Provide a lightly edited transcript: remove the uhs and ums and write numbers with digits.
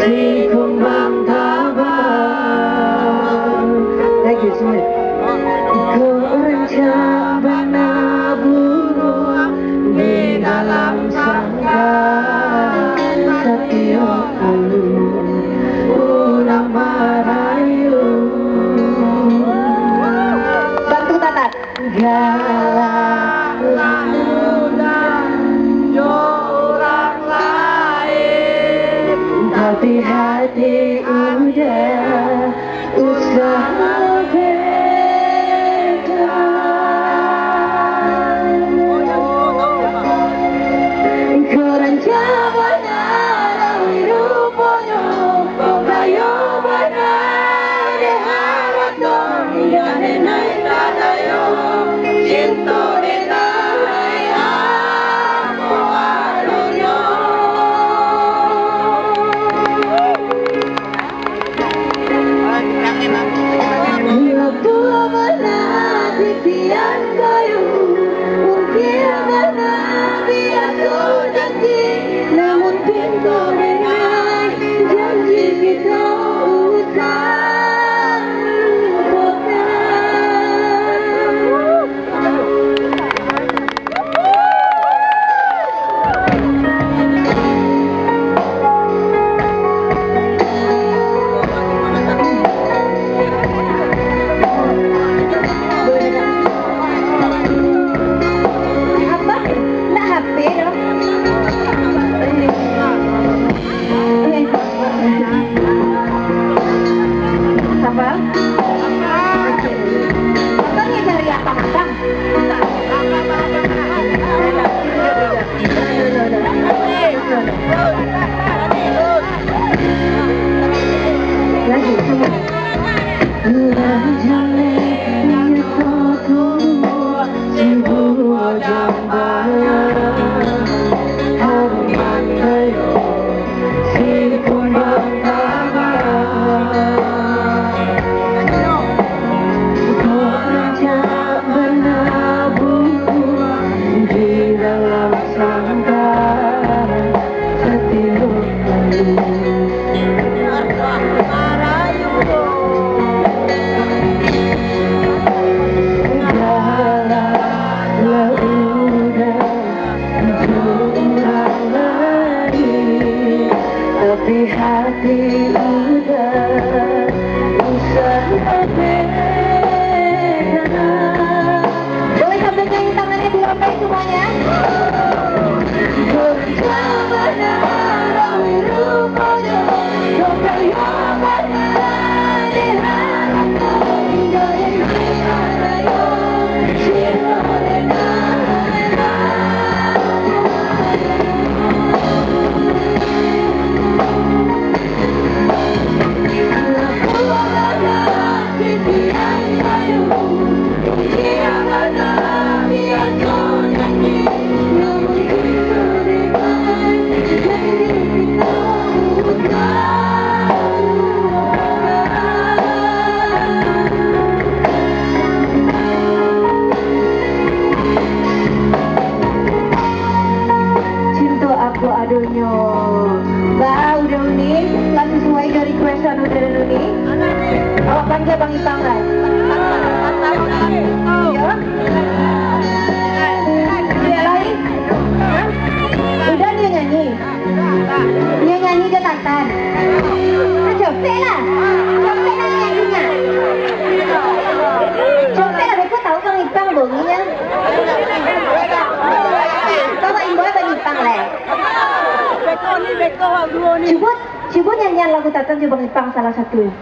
si kumbang tabang. Lagi semua. Gorencang menabur di dalam sangka setiapku ulang merayu. Bantu tatat. Galang muda orang lain, tapi hati udah usaha beda. Gorencang menabur rupanya pembayo benar diharap dong gane naik tadayo cinta denai amo aronyo. Waktu benar titian kayu mungkin benar biasa janji, namun pintu denai janji kita usah tapi hati udah usaha beda. Boleh sambil nyanyi tangannya dulu apa semuanya? Gorencang benar rupanya pembayo benar diharap dong gane naik tadayo cinta denai amo adonyo. Ba udah uni, lah sesuai dari requestan udah uni. Awak bangga Bang Ipang lah. Ya. Dia lain. Udah dia nyanyi. Dia nyanyi ke Tantan. Coba lah. Coba lah nyanyinya. Coba lah aku tahu Bang Ipang bonginya. Bawa imboy Bang Ipang lah. Coba nyanyian lagu Tatan coba Ipang salah satu.